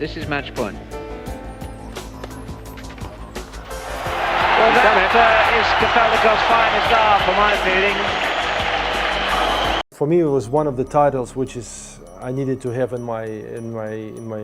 This is match point. Well, that is Kafelnikov's finest hour, for my feeling. For me, it was one of the titles which I needed to have in my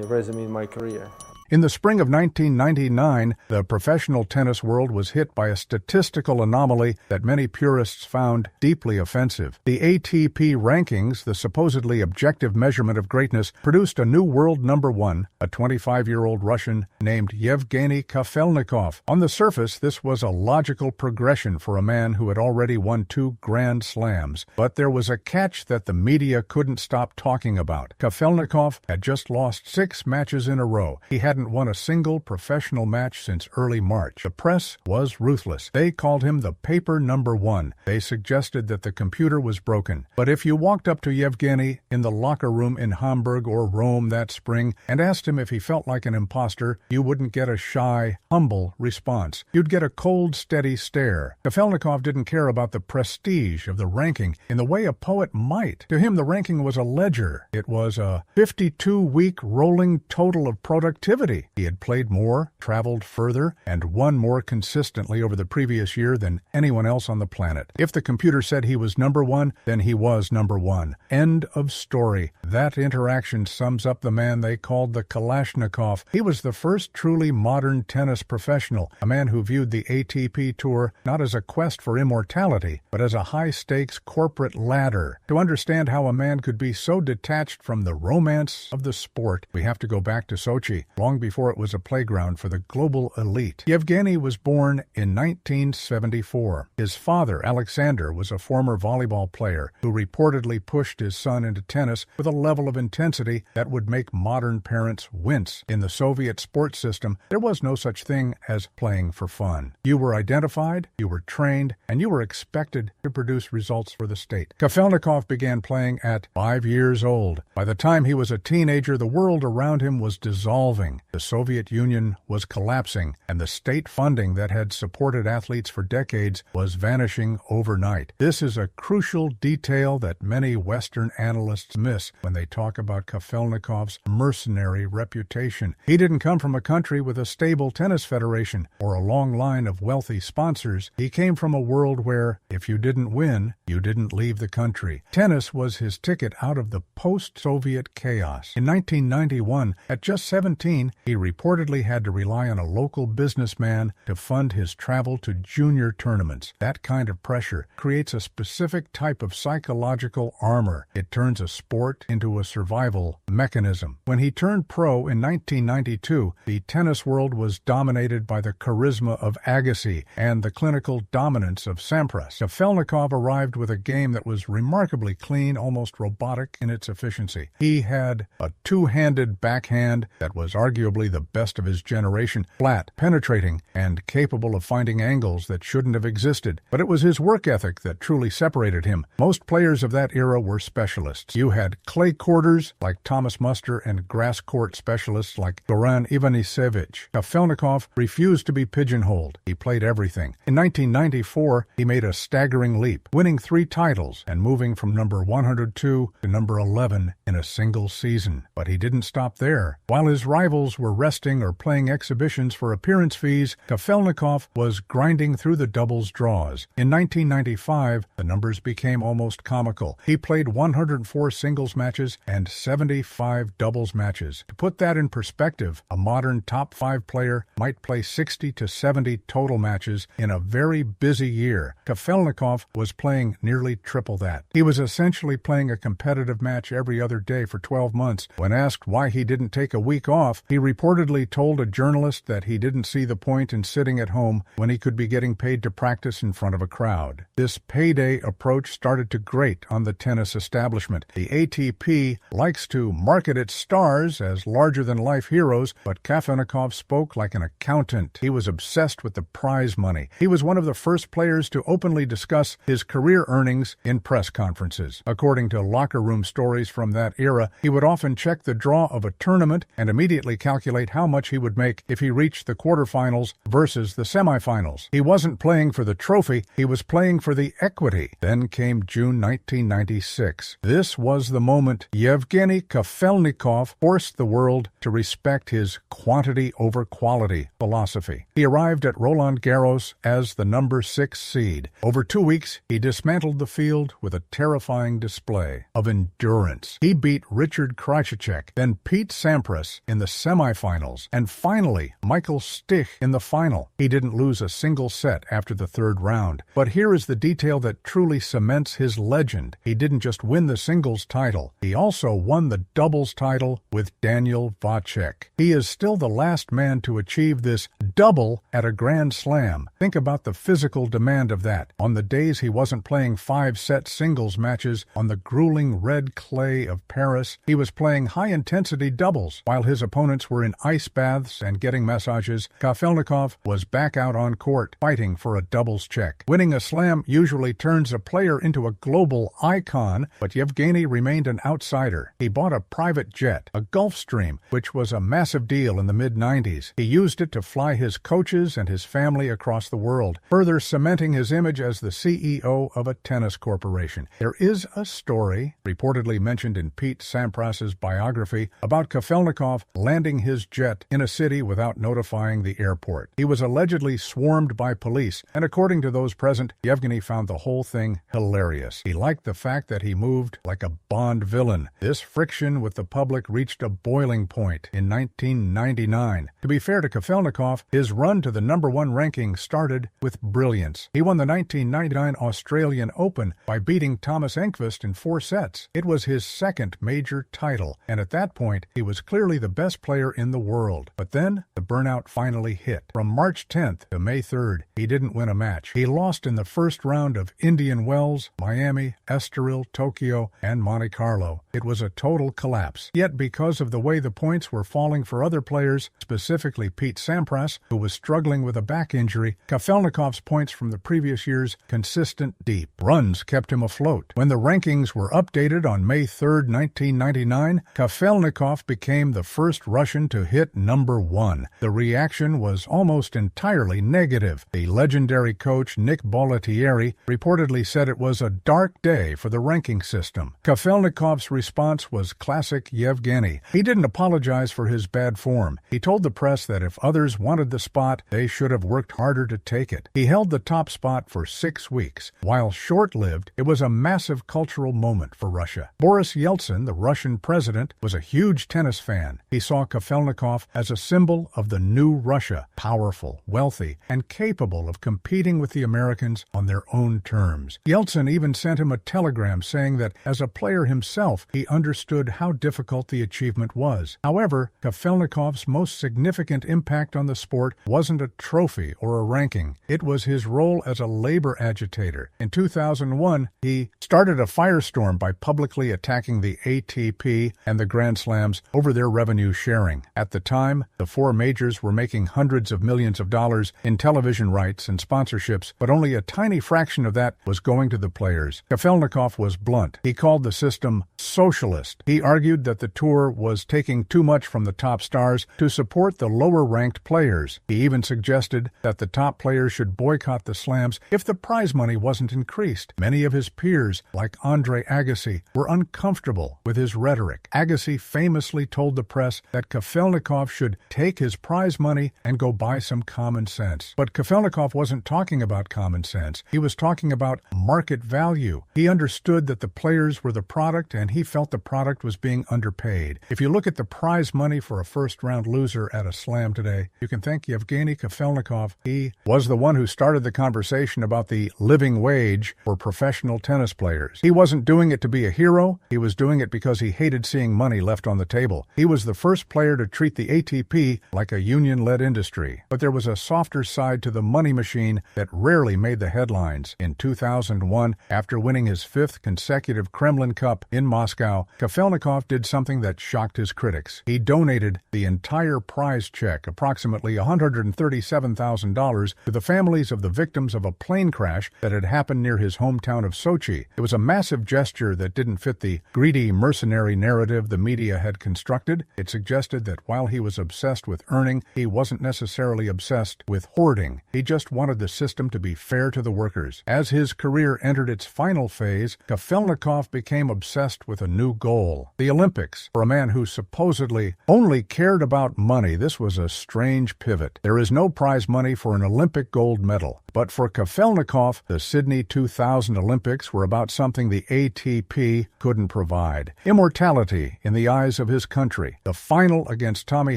resume, in my career. In the spring of 1999, the professional tennis world was hit by a statistical anomaly that many purists found deeply offensive. The ATP rankings, the supposedly objective measurement of greatness, produced a new world number one, a 25-year-old Russian named Yevgeny Kafelnikov. On the surface, this was a logical progression for a man who had already won 2 Grand Slams. But there was a catch that the media couldn't stop talking about. Kafelnikov had just lost 6 matches in a row. He hadn't won a single professional match since early March. The press was ruthless. They called him the paper number one. They suggested that the computer was broken. But if you walked up to Yevgeny in the locker room in Hamburg or Rome that spring and asked him if he felt like an imposter, you wouldn't get a shy, humble response. You'd get a cold, steady stare. Kafelnikov didn't care about the prestige of the ranking in the way a poet might. To him, the ranking was a ledger. It was a 52-week rolling total of productivity. He had played more, traveled further, and won more consistently over the previous year than anyone else on the planet. If the computer said he was number one, then he was number one. End of story. That interaction sums up the man they called the Kalashnikov. He was the first truly modern tennis professional, a man who viewed the ATP Tour not as a quest for immortality, but as a high-stakes corporate ladder. To understand how a man could be so detached from the romance of the sport, we have to go back to Sochi, long before it was a playground for the global elite. Yevgeny was born in 1974. His father, Alexander, was a former volleyball player who reportedly pushed his son into tennis with a level of intensity that would make modern parents wince. In the Soviet sports system, there was no such thing as playing for fun. You were identified, you were trained, and you were expected to produce results for the state. Kafelnikov began playing at 5 years old. By the time he was a teenager, the world around him was dissolving. The Soviet Union was collapsing, and the state funding that had supported athletes for decades was vanishing overnight. This is a crucial detail that many Western analysts miss when they talk about Kafelnikov's mercenary reputation. He didn't come from a country with a stable tennis federation or a long line of wealthy sponsors. He came from a world where, if you didn't win, you didn't leave the country. Tennis was his ticket out of the post-Soviet chaos. In 1991, at just 17, he reportedly had to rely on a local businessman to fund his travel to junior tournaments. That kind of pressure creates a specific type of psychological armor. It turns a sport into a survival mechanism. When he turned pro in 1992, the tennis world was dominated by the charisma of Agassi and the clinical dominance of Sampras. Kafelnikov arrived with a game that was remarkably clean, almost robotic in its efficiency. He had a two-handed backhand that was arguably the best of his generation, flat, penetrating, and capable of finding angles that shouldn't have existed. But it was his work ethic that truly separated him. Most players of that era were specialists. You had clay courters like Thomas Muster and grass court specialists like Goran Ivanisevic. Kafelnikov refused to be pigeonholed. He played everything. In 1994, he made a staggering leap, winning 3 titles and moving from number 102 to number 11 in a single season. But he didn't stop there. While his rivals were resting or playing exhibitions for appearance fees, Kafelnikov was grinding through the doubles draws. In 1995, the numbers became almost comical. He played 104 singles matches and 75 doubles matches. To put that in perspective, a modern top 5 player might play 60 to 70 total matches in a very busy year. Kafelnikov was playing nearly triple that. He was essentially playing a competitive match every other day for 12 months. When asked why he didn't take a week off, he reportedly told a journalist that he didn't see the point in sitting at home when he could be getting paid to practice in front of a crowd. This payday approach started to grate on the tennis establishment. The ATP likes to market its stars as larger-than-life heroes, but Kafelnikov spoke like an accountant. He was obsessed with the prize money. He was one of the first players to openly discuss his career earnings in press conferences. According to locker room stories from that era, he would often check the draw of a tournament and immediately calculate calculate how much he would make if he reached the quarterfinals versus the semifinals. He wasn't playing for the trophy, he was playing for the equity. Then came June 1996. This was the moment Yevgeny Kafelnikov forced the world to respect his quantity over quality philosophy. He arrived at Roland Garros as the number 6 seed. Over 2 weeks, he dismantled the field with a terrifying display of endurance. He beat Richard Krajicek, then Pete Sampras in the semifinals, and finally Michael Stich in the final. He didn't lose a single set after the third round. But here is the detail that truly cements his legend. He didn't just win the singles title, he also won the doubles title with Daniel Vacek. He is still the last man to achieve this double at a Grand Slam. Think about the physical demand of that. On the days he wasn't playing 5-set singles matches on the grueling red clay of Paris, he was playing high-intensity doubles. While his opponents were in ice baths and getting massages, Kafelnikov was back out on court, fighting for a doubles check. Winning a slam usually turns a player into a global icon, but Yevgeny remained an outsider. He bought a private jet, a Gulfstream, which was a massive deal in the mid-90s. He used it to fly his coaches and his family across the world, further cementing his image as the CEO of a tennis corporation. There is a story, reportedly mentioned in Pete Sampras's biography, about Kafelnikov landing his jet in a city without notifying the airport. He was allegedly swarmed by police, and according to those present, Yevgeny found the whole thing hilarious. He liked the fact that he moved like a Bond villain. This friction with the public reached a boiling point in 1999. To be fair to Kafelnikov, his run to the number 1 ranking started with brilliance. He won the 1999 Australian Open by beating Thomas Enqvist in 4 sets. It was his second major title, and at that point, he was clearly the best player in the world. But then, the burnout finally hit. From March 10th to May 3rd, he didn't win a match. He lost in the first round of Indian Wells, Miami, Estoril, Tokyo, and Monte Carlo. It was a total collapse. Yet because of the way the points were falling for other players, specifically Pete Sampras, who was struggling with a back injury, Kafelnikov's points from the previous year's consistent deep. Runs kept him afloat. When the rankings were updated on May 3rd, 1999, Kafelnikov became the first Russian to hit number 1. The reaction was almost entirely negative. The legendary coach Nick Bollettieri reportedly said it was a dark day for the ranking system. Kafelnikov's response was classic Yevgeny. He didn't apologize for his bad form. He told the press that if others wanted the spot, they should have worked harder to take it. He held the top spot for 6 weeks. While short-lived, it was a massive cultural moment for Russia. Boris Yeltsin, the Russian president, was a huge tennis fan. He saw Kafelnikov as a symbol of the new Russia, powerful, wealthy, and capable of competing with the Americans on their own terms. Yeltsin even sent him a telegram saying that as a player himself, he understood how difficult the achievement was. However, Kafelnikov's most significant impact on the sport wasn't a trophy or a ranking. It was his role as a labor agitator. In 2001, he started a firestorm by publicly attacking the ATP and the Grand Slams over their revenue sharing. At the time, the 4 majors were making hundreds of millions of dollars in television rights and sponsorships, but only a tiny fraction of that was going to the players. Kafelnikov was blunt. He called the system socialist. He argued that the tour was taking too much from the top stars to support the lower-ranked players. He even suggested that the top players should boycott the slams if the prize money wasn't increased. Many of his peers, like Andre Agassi, were uncomfortable with his rhetoric. Agassi famously told the press that Kafelnikov should take his prize money and go buy some common sense. But Kafelnikov wasn't talking about common sense. He was talking about market value. He understood that the players were the product, and he felt the product was being underpaid. If you look at the prize money for a first-round loser at a slam today, you can thank Yevgeny Kafelnikov. He was the one who started the conversation about the living wage for professional tennis players. He wasn't doing it to be a hero. He was doing it because he hated seeing money left on the table. He was the first player to treat the ATP like a union-led industry. But there was a softer side to the money machine that rarely made the headlines. In 2001, after winning his 5th consecutive Kremlin Cup in Moscow, Kafelnikov did something that shocked his critics. He donated the entire prize check, approximately $137,000, to the families of the victims of a plane crash that had happened near his hometown of Sochi. It was a massive gesture that didn't fit the greedy mercenary narrative the media had constructed. It suggested that while he was obsessed with earning, he wasn't necessarily obsessed with hoarding. He just wanted the system to be fair to the workers. As his career entered its final phase, Kafelnikov became obsessed with a new goal: the Olympics. For a man who supposedly only cared about money, this was a strange pivot. There is no prize money for an Olympic gold medal. But for Kafelnikov, the Sydney 2000 Olympics were about something the ATP couldn't provide: immortality in the eyes of his country. The final against Tommy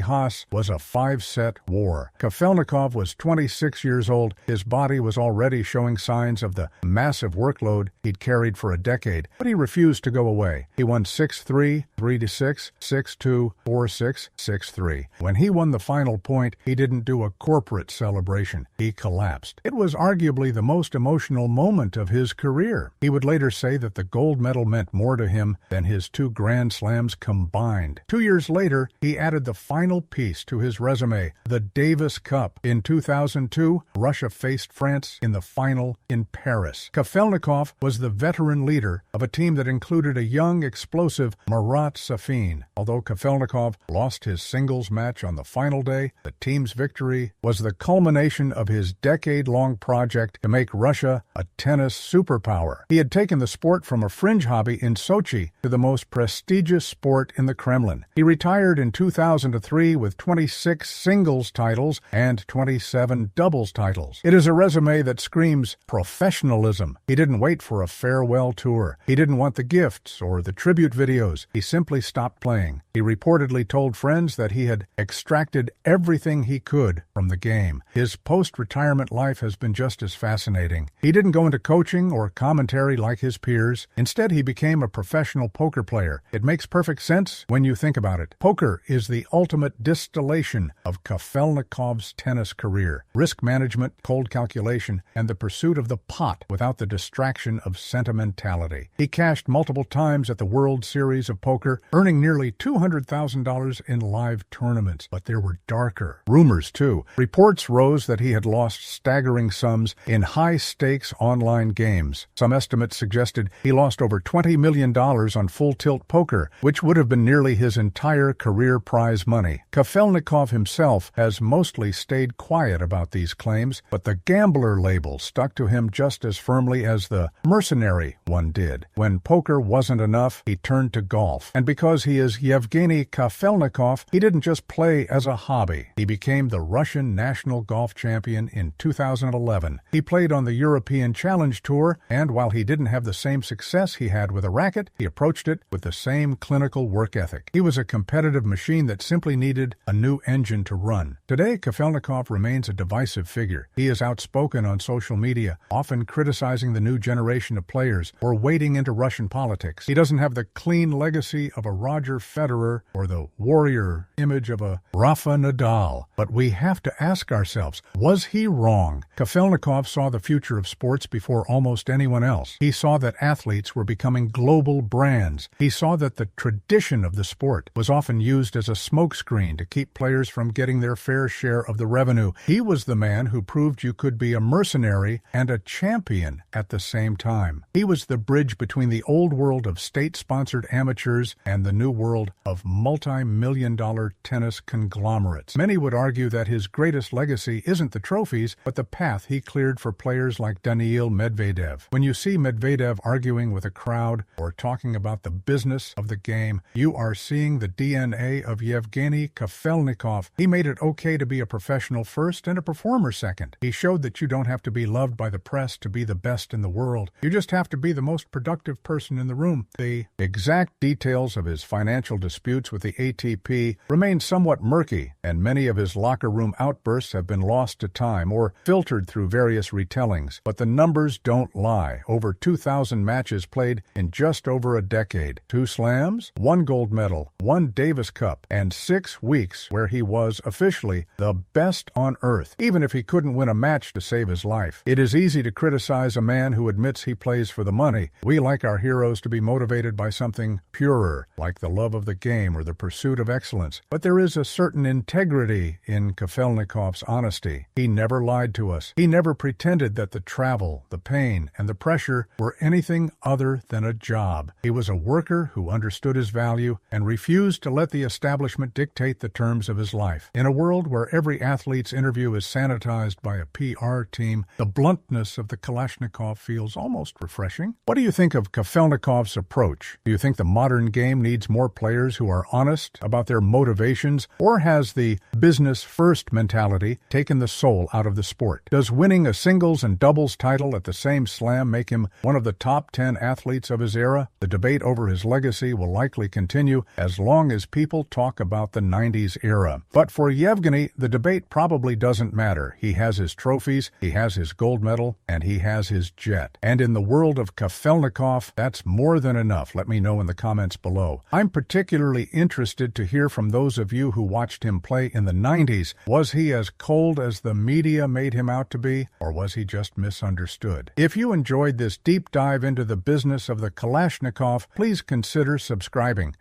Haas was a 5-set war. Kafelnikov was 26 years old. His body was already showing signs of the massive workload he'd carried for a decade, but he refused to go away. He won 6-3, 3-6, 6-2, 4-6, 6-3. When he won the final point, he didn't do a corporate celebration. He collapsed. It was arguably the most emotional moment of his career. He would later say that the gold medal meant more to him than his 2 Grand Slams combined. 2 years later, he added the final piece to his resume: the Davis Cup. In 2002, Russia faced France in the final in Paris. Kafelnikov was the veteran leader of a team that included a young, explosive Marat Safin. Although Kafelnikov lost his singles match on the final day, the team's victory was the culmination of his decade-long project to make Russia a tennis superpower. He had taken the sport from a fringe hobby in Sochi to the most prestigious sport in the Kremlin. He retired in 2003 with 26 singles titles and 27 doubles titles. It is a resume that screams professionalism. He didn't wait for a farewell tour. He didn't want the gifts or the tribute videos. He simply stopped playing. He reportedly told friends that he had extracted everything he could from the game. His post-retirement life has been just as fascinating. He didn't go into coaching or commentary like his peers. Instead, he became a professional poker player. It makes perfect sense when you think about it. Poker is the ultimate distillation of Kafelnikov's tennis career: risk management, cold calculation, and the pursuit of the pot without the distraction of sentimentality. He cashed multiple times at the World Series of Poker, earning nearly $200,000 in live tournaments. But there were darker rumors, too. Reports rose that he had lost staggering sums in high-stakes online games. Some estimates suggested he lost over $20 million on full-tilt poker, which would have been nearly his entire career prize money. Kafelnikov himself has mostly stayed quiet about these claims, but the gambler label stuck to him just as firmly as the mercenary one did. When poker wasn't enough, he turned to golf. And because he is Yevgeny Kafelnikov, he didn't just play as a hobby. He became the Russian national golf champion in 2011. He played on the European Challenge Tour, and while he didn't have the same success he had with a racket, he approached it with the same clinical work ethic. He was a competitive machine that simply needed a new engine to run. Today, Kafelnikov remains a divisive figure. He is outspoken on social media, often criticizing the new generation of players or wading into Russian politics. He doesn't have the clean legacy of a Roger Federer or the warrior image of a Rafa Nadal. But we have to ask ourselves, was he wrong? Kafelnikov saw the future of sports before almost anyone else. He saw that athletes were becoming global brands. He saw that the tradition of the sport was often used as a smokescreen to keep players from getting their fair share of the revenue. He was the man who proved you could be a mercenary and a champion at the same time. He was the bridge between the old world of state-sponsored amateurs and the new world of multi-million-dollar tennis conglomerates. Many would argue that his greatest legacy isn't the trophies, but the path he cleared for players like Daniil Medvedev. When you see Medvedev arguing with a crowd or talking about the business of the game, you are seeing the DNA of Yevgeny Kafelnikov. He made it okay to be a professional first and a performer second. He showed that you don't have to be loved by the press to be the best in the world. You just have to be the most productive person in the room. The exact details of his financial disputes with the ATP remain somewhat murky, and many of his locker room outbursts have been lost to time or filtered through various retellings. But the numbers don't lie. Over 2,000 matches played in just over a decade. 2 slams, 1 gold medal, 1 Davis Cup, and 6 weeks where he was officially the best on earth, even if he couldn't win a match to save his life. It is easy to criticize a man who admits he plays for the money. We like our heroes to be motivated by something purer, like the love of the game or the pursuit of excellence. But there is a certain integrity in Kafelnikov's honesty. He never lied to us. He never pretended that the travel, the pain, and the pressure were anything other than a job. He was a worker who understood his value and refused to let the establishment dictate the terms of his life. In a world where every athlete's interview is sanitized by a PR team, the bluntness of the Kalashnikov feels almost refreshing. What do you think of Kafelnikov's approach? Do you think the modern game needs more players who are honest about their motivations, or has the business-first mentality taken the soul out of the sport? Does winning a singles and doubles title at the same slam make him one of the top 10 athletes of his era? The debate over his legacy will likely continue as long as people talk about the 90s era. But for Yevgeny, the debate probably doesn't matter. He has his trophies, he has his gold medal, and he has his jet. And in the world of Kafelnikov, that's more than enough. Let me know in the comments below. I'm particularly interested to hear from those of you who watched him play in the 90s. Was he as cold as the media made him out to be, or was he just misunderstood? If you enjoyed this deep dive into the business of the Kalashnikov, please consider subscribing.